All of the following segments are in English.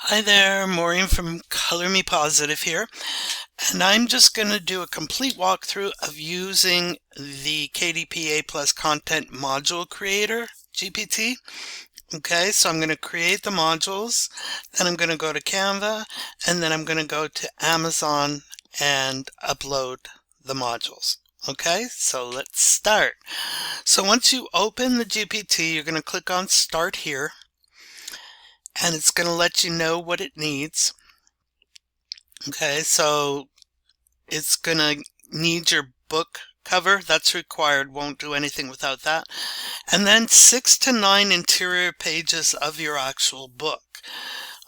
Hi there, Maureen from Color Me Positive here, and I'm just going to do a complete walkthrough of using the KDP A Plus Content Module Creator, GPT. Okay, so I'm going to create the modules, then I'm going to go to Canva, and then I'm going to go to Amazon and upload the modules. Okay, so let's start. So once you open the GPT, you're going to click on Start Here, and it's going to let you know what it needs. Okay, so it's going to need your book cover. That's required. Won't do anything without that. And then 6 to 9 interior pages of your actual book.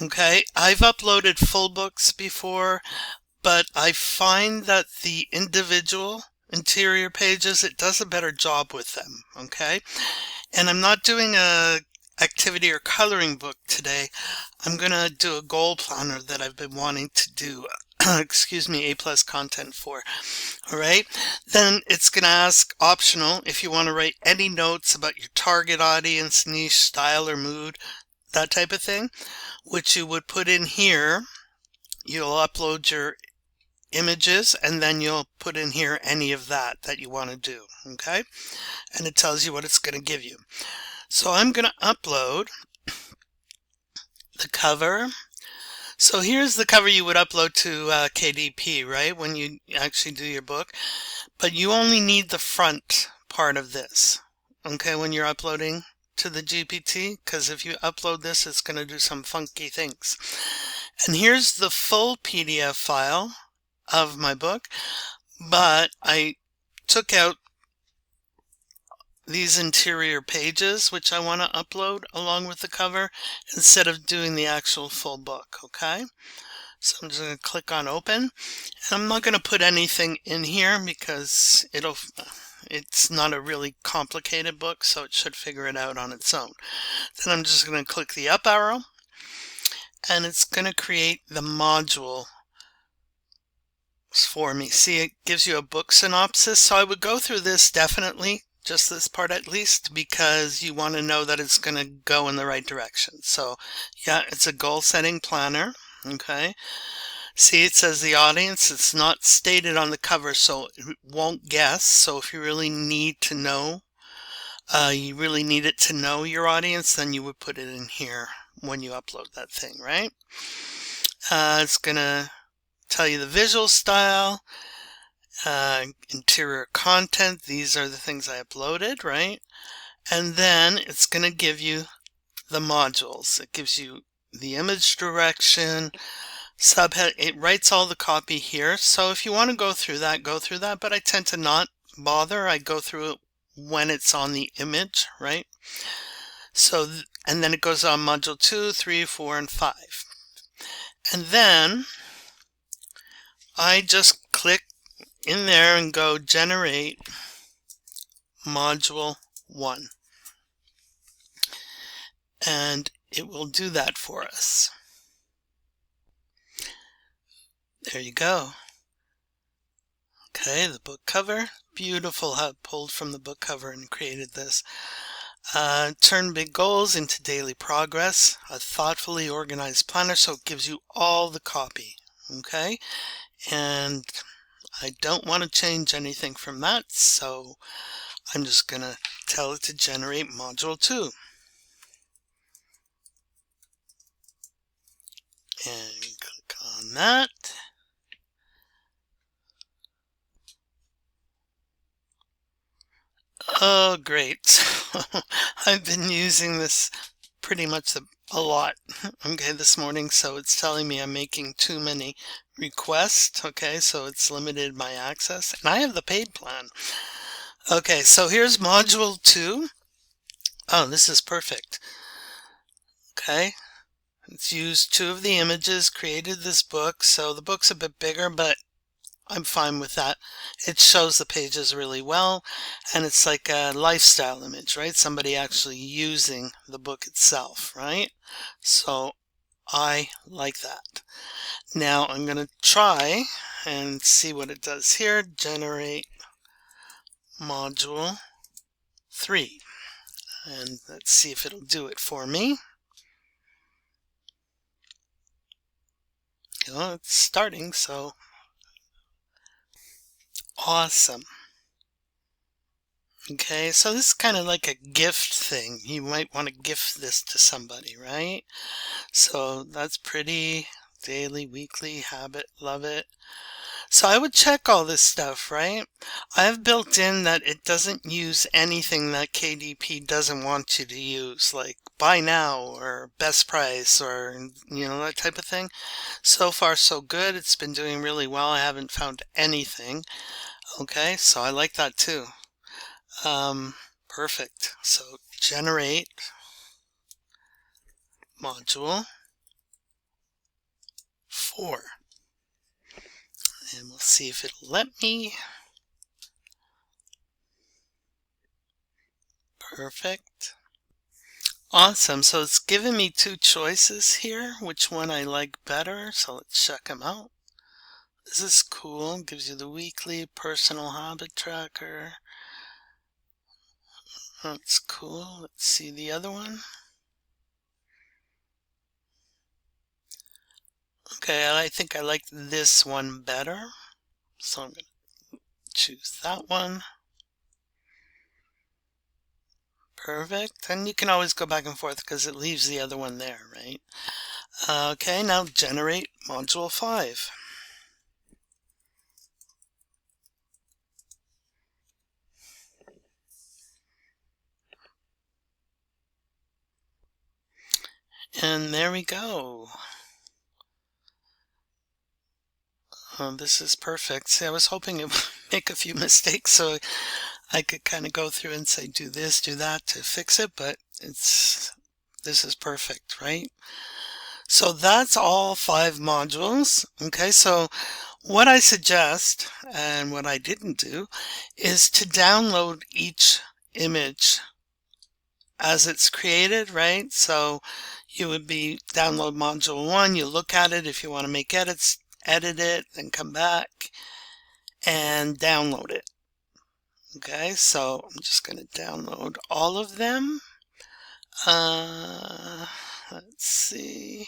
Okay, I've uploaded full books before, but I find that the individual interior pages, it does a better job with them. Okay, and I'm not doing a activity or coloring book today. I'm going to do a goal planner that I've been wanting to do excuse me, A plus content for. All right. Then it's going to ask optional if you want to write any notes about your target audience, niche, style, or mood, that type of thing, which you would put in here. You'll upload your images and then you'll put in here any of that you want to do. Okay. And it tells you what it's going to give you. So I'm going to upload the cover. So here's the cover you would upload to KDP, right? When you actually do your book. But you only need the front part of this, okay, when you're uploading to the GPT, because if you upload this, it's going to do some funky things. And here's the full PDF file of my book, but I took out these interior pages, which I want to upload along with the cover, instead of doing the actual full book, okay? So I'm just going to click on open. And I'm not going to put anything in here because it's not a really complicated book, so it should figure it out on its own. Then I'm just going to click the up arrow, and it's going to create the module for me. See, it gives you a book synopsis, so I would go through this definitely, just this part at least, because you want to know that it's going to go in the right direction. So yeah, it's a goal setting planner. Okay. See, it says the audience. It's not stated on the cover, so it won't guess. So if you really need to know, you really need it to know your audience, then you would put it in here when you upload that thing, right? It's going to tell you the visual style, interior content. These are the things I uploaded, right? And then it's going to give you the modules. It gives you the image direction, subhead. It writes all the copy here. So if you want to go through that, go through that. But I tend to not bother. I go through it when it's on the image, right? So, and then it goes on module 2, 3, 4, and 5. And then I just click in there and go generate module 1. And it will do that for us. There you go. Okay, the book cover. Beautiful how it pulled from the book cover and created this. Turn big goals into daily progress. A thoughtfully organized planner, so it gives you all the copy. Okay, and I don't want to change anything from that, so I'm just going to tell it to generate module 2. And click on that. Oh, great. I've been using this pretty much a lot, okay, this morning, so it's telling me I'm making too many requests, okay, so it's limited my access, and I have the paid plan. Okay, so here's module 2. Oh, this is perfect. Okay, it's used 2 of the images, created this book, so the book's a bit bigger, but I'm fine with that. It shows the pages really well, and it's like a lifestyle image, right? Somebody actually using the book itself, right? So I like that. Now I'm going to try and see what it does here. Generate module 3. And let's see if it'll do it for me. You know, it's starting, so awesome. Okay, so this is kind of like a gift thing. You might want to gift this to somebody, right? So that's pretty. Daily, weekly, habit, love it. So I would check all this stuff, right? I have built in that it doesn't use anything that KDP doesn't want you to use, like buy now or best price or, that type of thing. So far, so good. It's been doing really well. I haven't found anything. Okay, so I like that too. Perfect. So generate module 4. And we'll see if it'll let me. Perfect. Awesome. So it's given me 2 choices here, which one I like better. So let's check them out. This is cool. Gives you the weekly personal habit tracker. That's cool. Let's see the other one. Okay, I think I like this one better. So I'm going to choose that one. Perfect. And you can always go back and forth because it leaves the other one there, right? Okay, now generate module 5. And there we go. This is perfect. See, I was hoping it would make a few mistakes so I could kind of go through and say, do this, do that to fix it, but this is perfect, right? So that's all 5 modules. Okay, so what I suggest, and what I didn't do, is to download each image as it's created, right? So you would be download module 1, you look at it, if you want to make edits, edit it, then come back and download it. Okay, so I'm just going to download all of them. Let's see.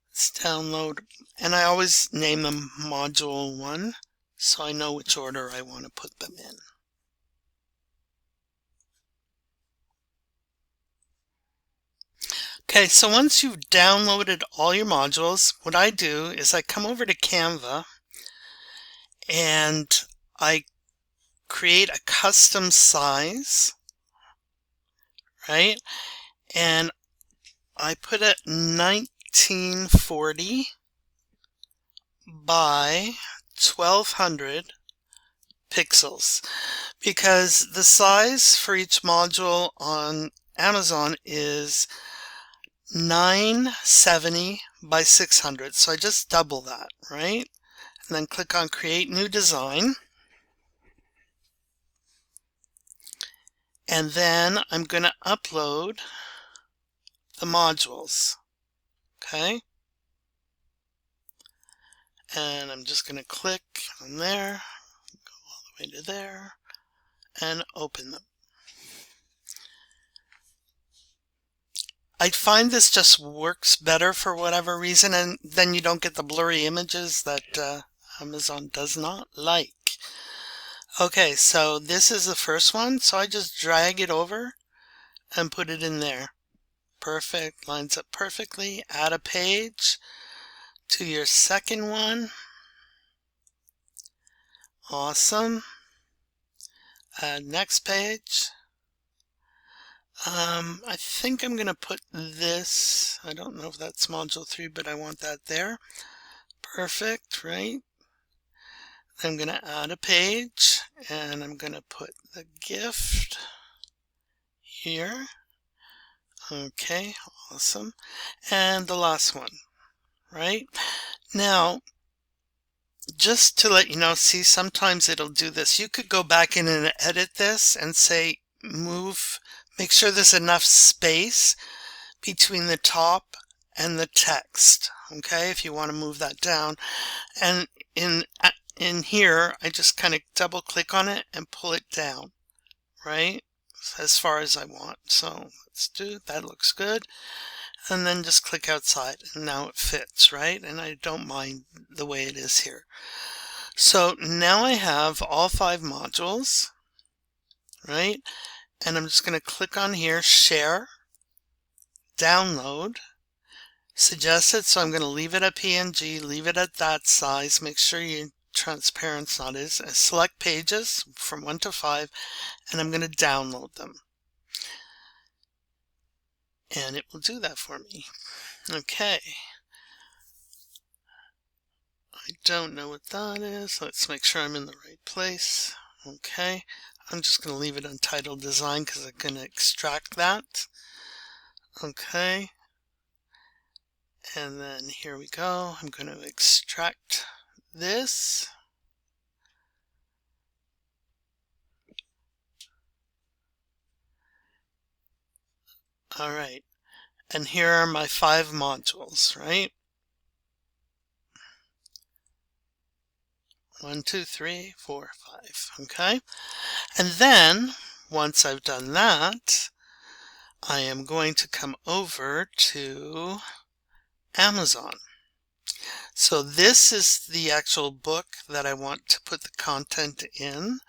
Let's download, and I always name them module 1 so I know which order I want to put them in. Okay, so once you've downloaded all your modules, what I do is I come over to Canva and I create a custom size, right? And I put it 1940 by 1200 pixels because the size for each module on Amazon is 970 by 600. So I just double that, right? And then click on Create New Design. And then I'm going to upload the modules. Okay? And I'm just going to click on there, go all the way to there, and open them. I find this just works better for whatever reason, and then you don't get the blurry images that Amazon does not like. Okay, so this is the first one, so I just drag it over and put it in there. Perfect, lines up perfectly. Add a page to your second one. Awesome. Add next page. I think I'm going to put this, I don't know if that's module 3, but I want that there. Perfect, right? I'm going to add a page, and I'm going to put the gift here. Okay, awesome. And the last one, right? Now, just to let you know, see, sometimes it'll do this. You could go back in and edit this and say, make sure there's enough space between the top and the text, okay, if you want to move that down. And in here, I just kind of double click on it and pull it down, right, as far as I want. So let's do, that looks good. and then just click outside, and now it fits, right? And I don't mind the way it is here. So now I have all 5 modules, right? And I'm just going to click on here, share, download, suggested, so I'm going to leave it at PNG, leave it at that size, make sure your transparent's not is, select pages from 1 to 5, and I'm going to download them. And it will do that for me. Okay. I don't know what that is. Let's make sure I'm in the right place. Okay. I'm just going to leave it untitled design because I'm going to extract that. Okay. And then here we go. I'm going to extract this. All right. And here are my 5 modules, right? 1, 2, 3, 4, 5. Okay. And then once I've done that, I am going to come over to Amazon. So this is the actual book that I want to put the content in.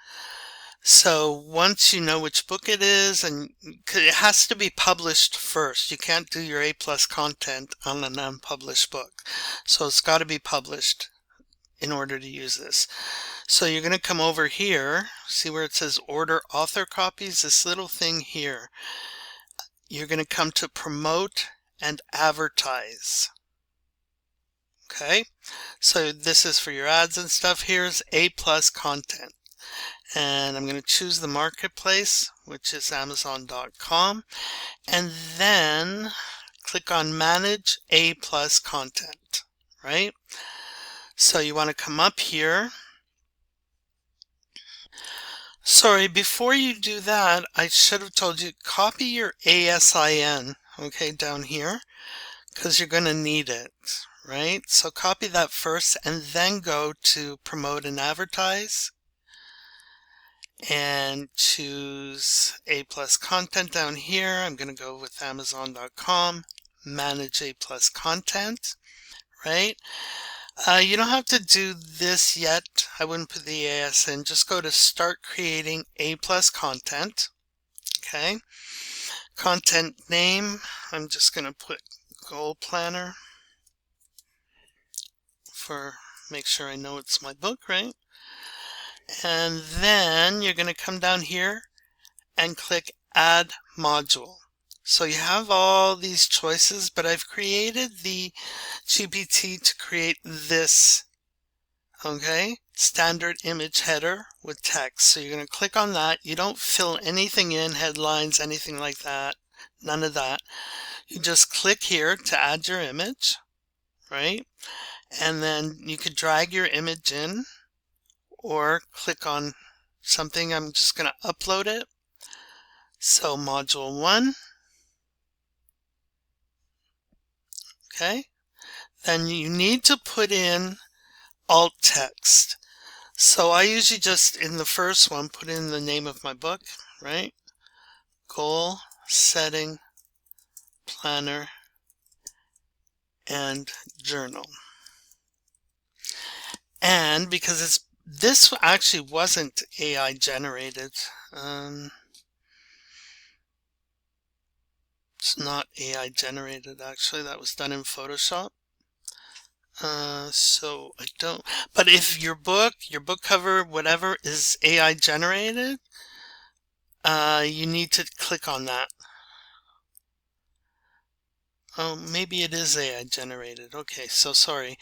So once you know which book it is, and it has to be published first. You can't do your A+ content on an unpublished book. So it's got to be published in order to use this. So you're going to come over here, see where it says order author copies, this little thing here. You're going to come to promote and advertise. Okay, so this is for your ads and stuff. Here's A+ content. And I'm going to choose the marketplace, which is Amazon.com. And then click on manage A+ content, right? So you want to come up here. Sorry, before you do that, I should have told you, copy your ASIN, okay, down here, because you're going to need it, right? So copy that first and then go to promote and advertise and choose A+ content down here. I'm going to go with Amazon.com, manage A+ content, right? You don't have to do this yet. I wouldn't put the AS in. Just go to start creating A+ content. Okay. Content name. I'm just going to put goal planner for make sure I know it's my book, right? And then you're going to come down here and click add module. So you have all these choices, but I've created the GPT to create this, okay, standard image header with text. So you're going to click on that. You don't fill anything in, headlines, anything like that, none of that. You just click here to add your image, right? And then you could drag your image in or click on something. I'm just going to upload it. So module 1. Okay. Then you need to put in alt text. So I usually just, in the first one, put in the name of my book, right? Goal, setting, planner, and journal. And because this actually wasn't AI generated, it's not AI generated actually, that was done in Photoshop. So I don't, but if your book cover, whatever is AI generated, you need to click on that. Oh, maybe it is AI generated. Okay, so sorry.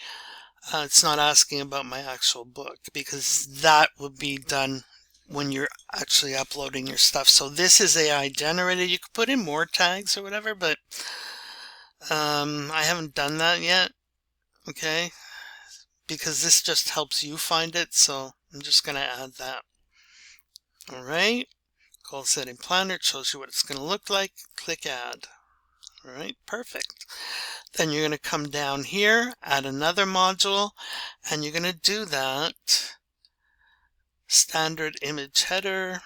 It's not asking about my actual book because that would be done when you're actually uploading your stuff. So this is AI generated. You could put in more tags or whatever, but I haven't done that yet. Okay, because this just helps you find it. So I'm just going to add that. All right. Goal setting planner, it shows you what it's going to look like. Click add. All right, perfect. Then you're going to come down here, add another module, and you're going to do that. Standard image header.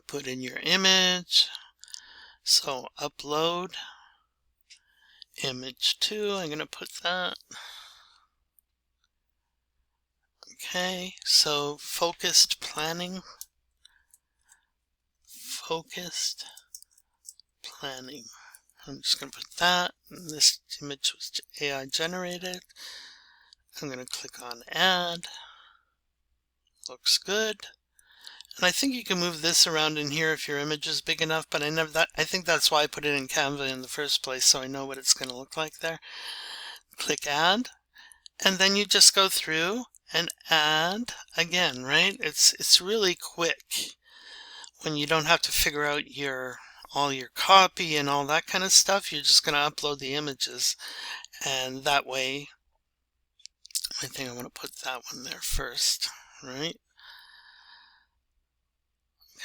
Put in your image. So upload. Image 2, I'm going to put that. Okay, so focused planning. Focused planning. I'm just going to put that. This image was AI generated. I'm going to click on add. Looks good. And I think you can move this around in here if your image is big enough, but I think that's why I put it in Canva in the first place, so I know what it's going to look like there. Click add, and then you just go through and add again, right? It's really quick when you don't have to figure out all your copy and all that kind of stuff. You're just going to upload the images, and that way I think I'm going to put that one there first, right?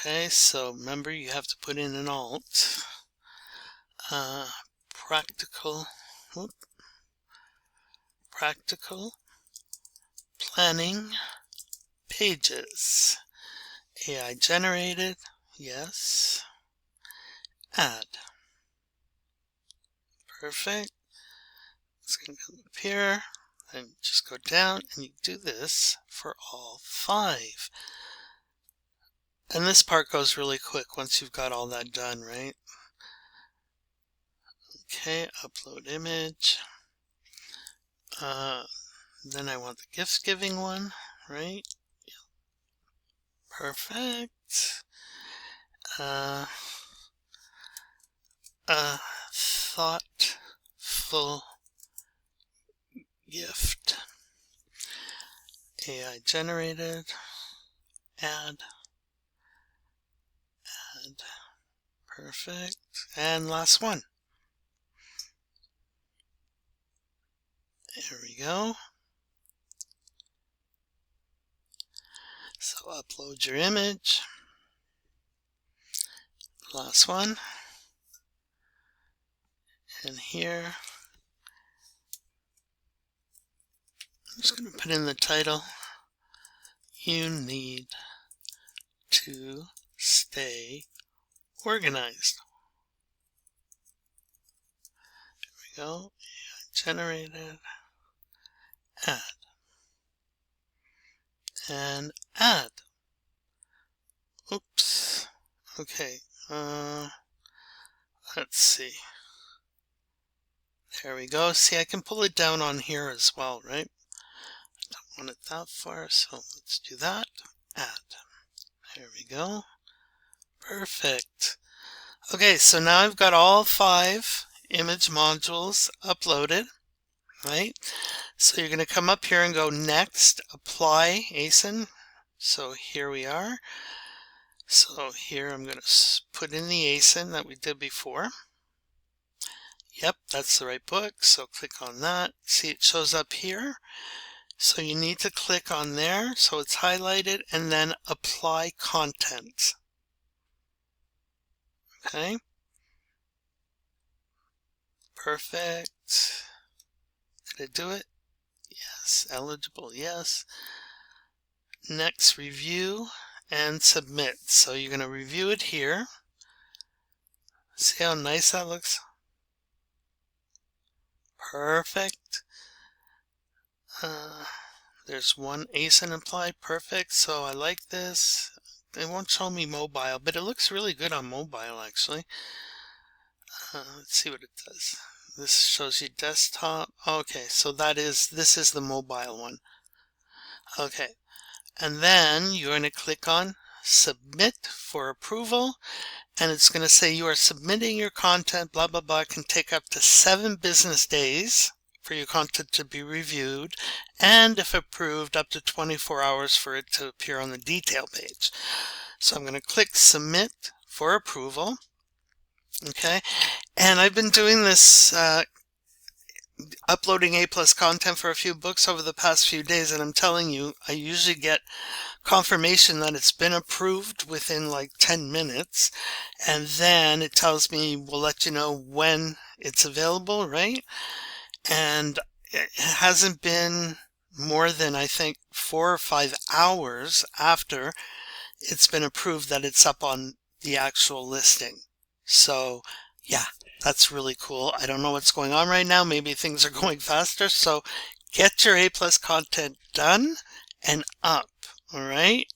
Okay, so remember you have to put in an alt. Practical planning pages. AI generated, yes. Add. Perfect. It's going to come up here and just go down, and you do this for all 5. And this part goes really quick once you've got all that done, right? Okay, upload image. Then I want the gift giving one, right? Perfect. A thoughtful gift. AI generated. Add. Perfect. And last one. There we go. So upload your image. Last one. And here, I'm just going to put in the title. You need to stay organized. There we go. Generated. Add. And add. Oops. Okay. Let's see. There we go. See, I can pull it down on here as well, right? I don't want it that far, so let's do that. Add. There we go. Perfect. Okay, so now I've got all 5 image modules uploaded, right? So you're going to come up here and go next, apply ASIN. So here we are. So here I'm going to put in the ASIN that we did before. Yep, that's the right book. So click on that. See, it shows up here. So you need to click on there so it's highlighted, and then apply content. Okay. Perfect. Did I do it? Yes. Eligible, yes. Next, review and submit. So you're going to review it here. See how nice that looks? Perfect. There's one ASIN applied. Perfect. So I like this. It won't show me mobile, but it looks really good on mobile, actually. Let's see what it does. This shows you desktop. Okay, so this is the mobile one. Okay, and then you're going to click on submit for approval, and it's going to say you are submitting your content, blah, blah, blah. It can take up to 7 business days for your content to be reviewed, and if approved, up to 24 hours for it to appear on the detail page. So I'm going to click submit for approval. Okay, and I've been doing this uploading A+ content for a few books over the past few days, and I'm telling you, I usually get confirmation that it's been approved within like 10 minutes, and then it tells me, we'll let you know when it's available, right? And it hasn't been more than, I think, 4 or 5 hours after it's been approved that it's up on the actual listing. So Yeah, that's really cool. I don't know what's going on right now. Maybe things are going faster. So get your A+ content done and up. All right.